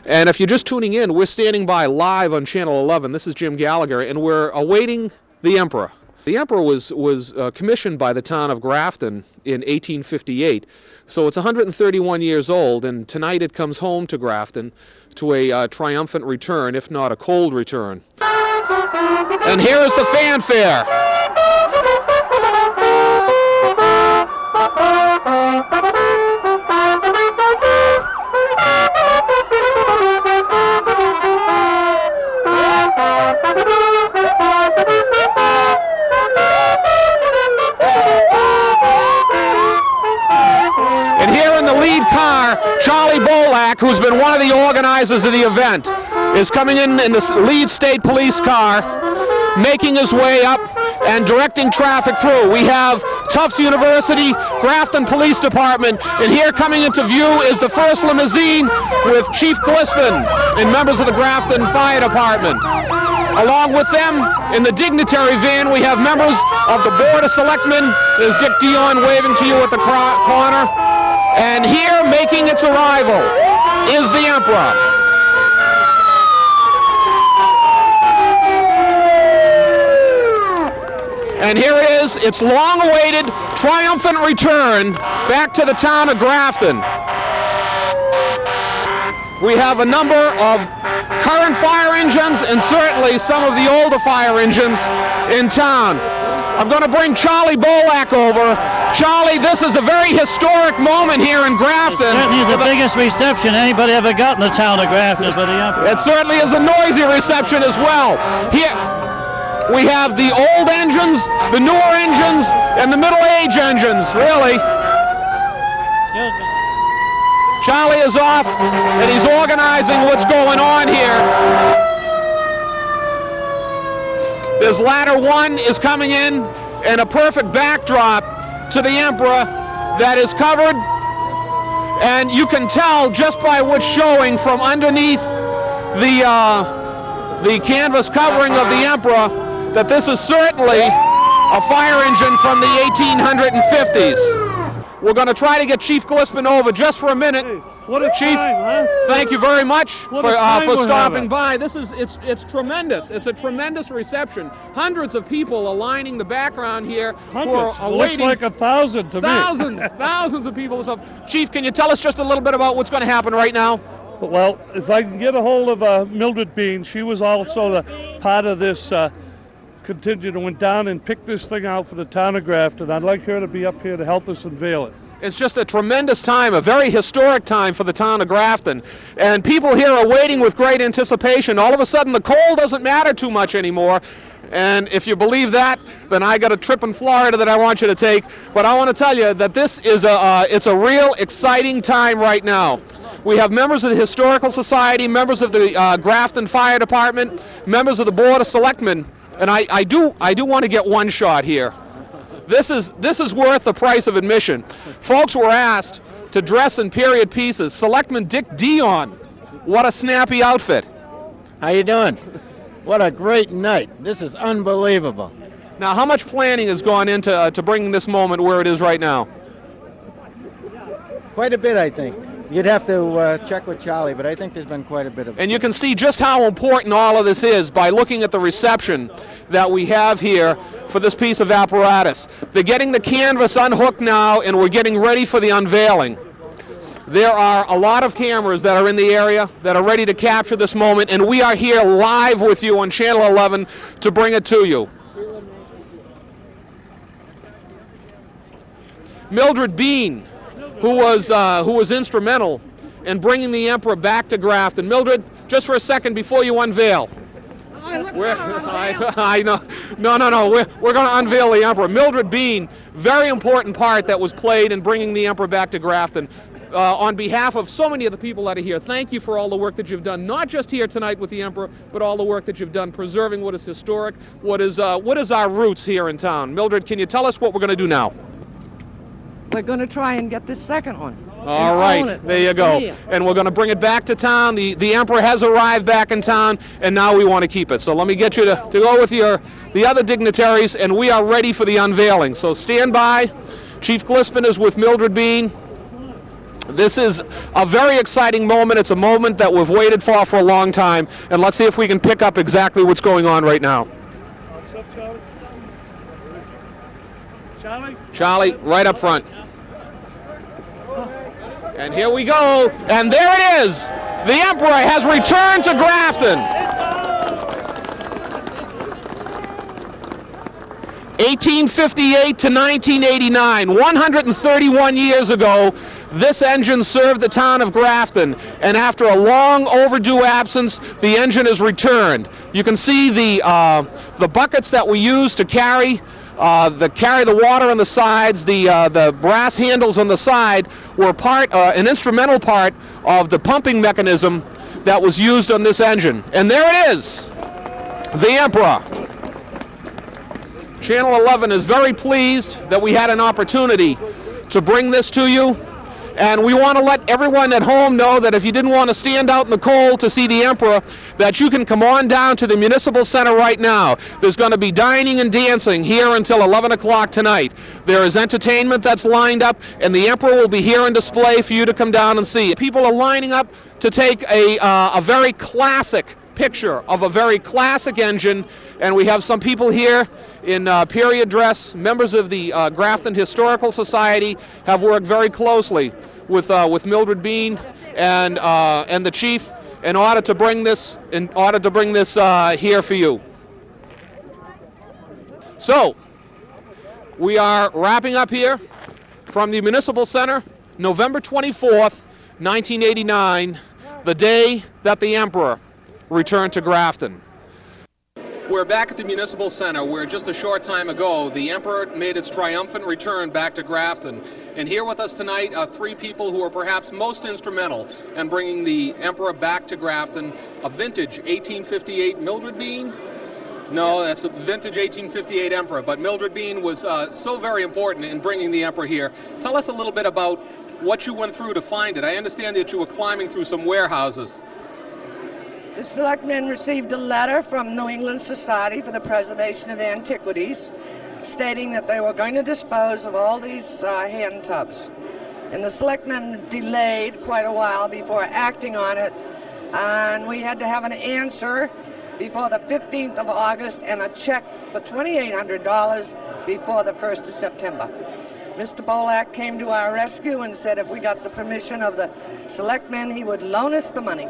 And if you're just tuning in, we're standing by live on Channel 11. This is Jim Gallagher, and we're awaiting the Emperor. The Emperor was commissioned by the town of Grafton in 1858, so it's 131 years old, and tonight it comes home to Grafton to a triumphant return, if not a cold return. And here is the fanfare. And here in the lead car, Charlie Bolak, who's been one of the organizers of the event, is coming in the lead state police car, making his way up and directing traffic through. We have Tufts University, Grafton Police Department, and here coming into view is the first limousine with Chief Glispin and members of the Grafton Fire Department. Along with them, in the dignitary van, we have members of the Board of Selectmen. There's Dick Dion waving to you at the corner. And here, making its arrival, is the Emperor. And here it is, its long-awaited, triumphant return back to the town of Grafton. We have a number of current fire engines and certainly some of the older fire engines in town. I'm going to bring Charlie Bolak over. Charlie, this is a very historic moment here in Grafton. It's certainly the biggest reception anybody ever got in the town of Grafton for the Emperor. It certainly is a noisy reception as well. Here we have the old engines, the newer engines, and the middle-age engines, really. Excuse me. Charlie is off, and he's organizing what's going on here. This ladder one is coming in, and a perfect backdrop to the Emperor that is covered, and you can tell just by what's showing from underneath the canvas covering of the Emperor that this is certainly a fire engine from the 1850s. We're going to try to get Chief Glispin over just for a minute. Hey, what a Chief, time, huh? thank you very much for we're stopping having. by. This is it's tremendous. It's a tremendous reception. Hundreds of people are lining the background here who are Hundreds. awaiting. Looks like 1,000 to me. Thousands of people. So, Chief, can you tell us just a little bit about what's going to happen right now? Well, if I can get a hold of Mildred Bean, she was also the part of this contingent who went down and picked this thing out for the town of Grafton. I'd like her to be up here to help us unveil it. It's just a tremendous time, a very historic time for the town of Grafton. And people here are waiting with great anticipation. All of a sudden, the cold doesn't matter too much anymore. And if you believe that, then I got a trip in Florida that I want you to take. But I want to tell you that this is it's a real exciting time right now. We have members of the Historical Society, members of the Grafton Fire Department, members of the Board of Selectmen. And I do want to get one shot here. This is worth the price of admission. Folks were asked to dress in period pieces. Selectman Dick Dion, what a snappy outfit. How you doing? What a great night. This is unbelievable. Now, how much planning has gone into to bringing this moment where it is right now? Quite a bit, I think. You'd have to check with Charlie, but I think there's been quite a bit of. And you can see just how important all of this is by looking at the reception that we have here for this piece of apparatus. They're getting the canvas unhooked now, and we're getting ready for the unveiling. There are a lot of cameras that are in the area that are ready to capture this moment, and we are here live with you on Channel 11 to bring it to you. Mildred Bean, who was instrumental in bringing the Emperor back to Grafton. Mildred, just for a second before you unveil. I know. No. We're going to unveil the Emperor. Mildred Bean, very important part that was played in bringing the Emperor back to Grafton. On behalf of so many of the people that are here, thank you for all the work that you've done, not just here tonight with the Emperor, but all the work that you've done preserving what is historic, what is our roots here in town. Mildred, can you tell us what we're going to do now? We're going to try and get this second one. All right, there you go. And we're going to bring it back to town. The Emperor has arrived back in town, and now we want to keep it. So let me get you to go with the other dignitaries, and we are ready for the unveiling. So stand by. Chief Glispin is with Mildred Bean. This is a very exciting moment. It's a moment that we've waited for a long time. And let's see if we can pick up exactly what's going on right now. What's up, Charlie? Charlie? Charlie, right up front. And here we go. And there it is. The Emperor has returned to Grafton. 1858 to 1989, 131 years ago, this engine served the town of Grafton, and after a long overdue absence, the engine is returned. You can see the buckets that we use to carry the water on the sides, the brass handles on the side were an instrumental part of the pumping mechanism that was used on this engine. And there it is, the Emperor. Channel 11 is very pleased that we had an opportunity to bring this to you. And we want to let everyone at home know that if you didn't want to stand out in the cold to see the Emperor, that you can come on down to the Municipal Center right now. There's going to be dining and dancing here until 11 o'clock tonight. There is entertainment that's lined up, and the Emperor will be here on display for you to come down and see. People are lining up to take a very classic picture of a very classic engine, and we have some people here in period dress. Members of the Grafton Historical Society have worked very closely with Mildred Bean and the chief in order to bring this here for you. So we are wrapping up here from the Municipal Center, November 24th, 1989, the day that the Emperor returned to Grafton. We're back at the Municipal Center where just a short time ago the Emperor made its triumphant return back to Grafton. And here with us tonight are three people who are perhaps most instrumental in bringing the Emperor back to Grafton. A vintage 1858 Mildred Bean. No, that's a vintage 1858 Emperor, but Mildred Bean was so very important in bringing the Emperor here. Tell us a little bit about what you went through to find it. I understand that you were climbing through some warehouses. The selectmen received a letter from New England Society for the Preservation of Antiquities stating that they were going to dispose of all these hand tubs. And the selectmen delayed quite a while before acting on it, and we had to have an answer before the 15th of August and a check for $2,800 before the 1st of September. Mr. Bolak came to our rescue and said if we got the permission of the selectmen, he would loan us the money.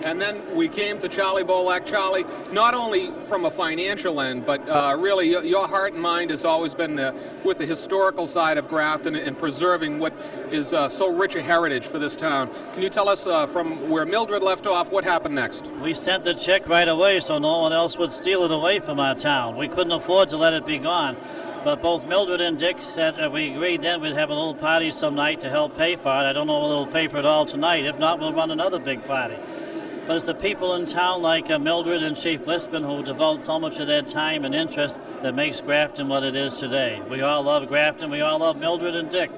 And then we came to Charlie Bolak. Charlie, not only from a financial end, but really your heart and mind has always been with the historical side of Grafton and preserving what is so rich a heritage for this town. Can you tell us from where Mildred left off, what happened next? We sent the check right away so no one else would steal it away from our town. We couldn't afford to let it be gone. But both Mildred and Dick said we agreed then we'd have a little party some night to help pay for it. I don't know whether we'll pay for it all tonight. If not, we'll run another big party. But it's the people in town like Mildred and Chief Lisbon who devote so much of their time and interest that makes Grafton what it is today. We all love Grafton. We all love Mildred and Dick.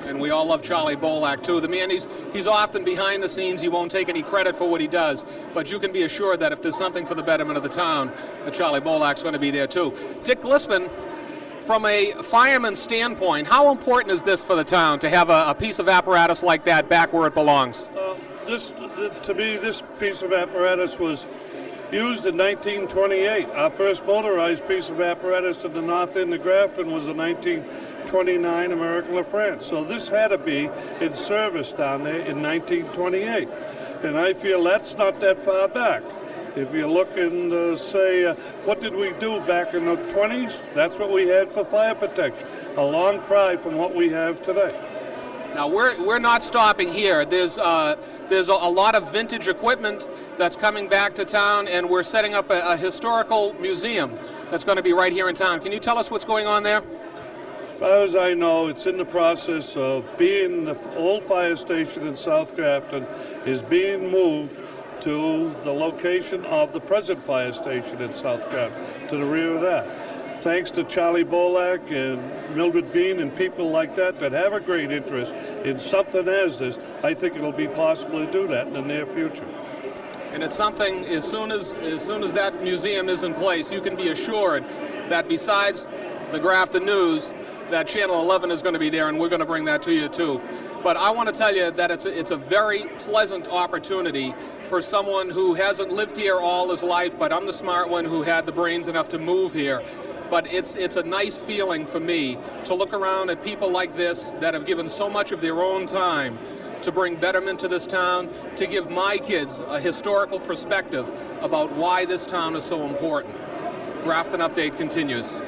And we all love Charlie Bolak, too. The man, he's often behind the scenes. He won't take any credit for what he does. But you can be assured that if there's something for the betterment of the town, Charlie Bolak's going to be there, too. Dick Lisbon, from a fireman's standpoint, how important is this for the town to have a piece of apparatus like that back where it belongs? To me, this piece of apparatus was used in 1928. Our first motorized piece of apparatus in the north end of Grafton was a 1929 American LaFrance. So this had to be in service down there in 1928. And I feel that's not that far back. If you look and say, what did we do back in the 20s? That's what we had for fire protection. A long cry from what we have today. Now we're not stopping here. There's a lot of vintage equipment that's coming back to town, and we're setting up a historical museum that's going to be right here in town. Can you tell us what's going on there? As far as I know, it's in the process of being the old fire station in South Grafton is being moved to the location of the present fire station in South Grafton, to the rear of that. Thanks to Charlie Bolak and Mildred Bean and people like that have a great interest in something as this, I think it'll be possible to do that in the near future. And it's something, as soon as that museum is in place, you can be assured that besides the Grafton News, that Channel 11 is going to be there, and we're going to bring that to you too. But I want to tell you that it's a very pleasant opportunity for someone who hasn't lived here all his life, but I'm the smart one who had the brains enough to move here. But it's a nice feeling for me to look around at people like this that have given so much of their own time to bring betterment to this town, to give my kids a historical perspective about why this town is so important. Grafton Update continues.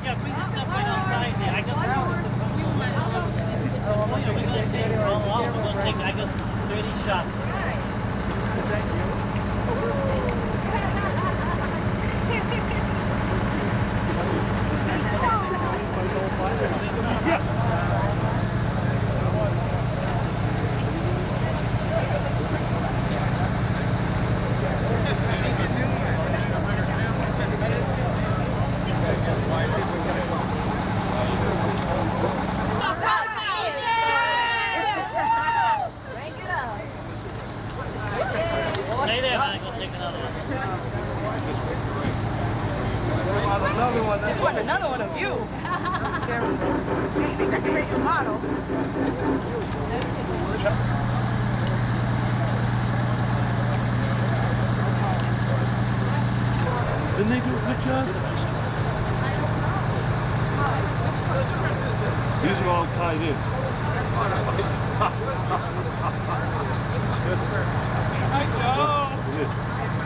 Yeah, bring the stuff right outside there. I got we're gonna take, I got 30 shots. Stay there, man. Go take another one. They want another one of you. They got to raise a model. Didn't they do a good job? These are all tied in.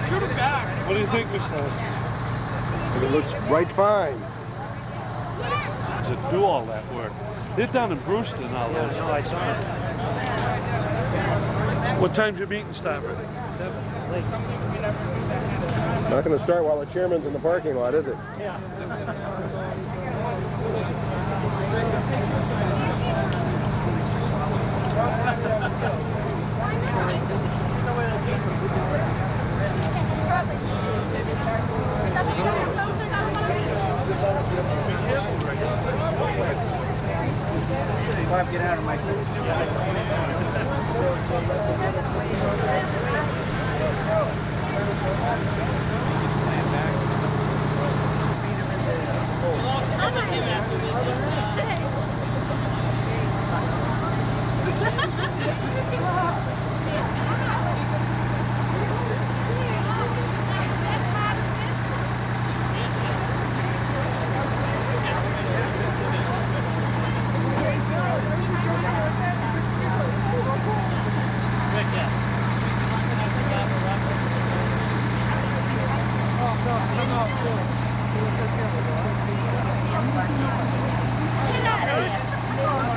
Shoot it back. What do you think, Mr. It looks right fine. To do all that work. They're down in Brewster now. What time's your meeting start? Not going to start while the chairman's in the parking lot, is it? Yeah. Get out of my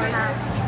You're not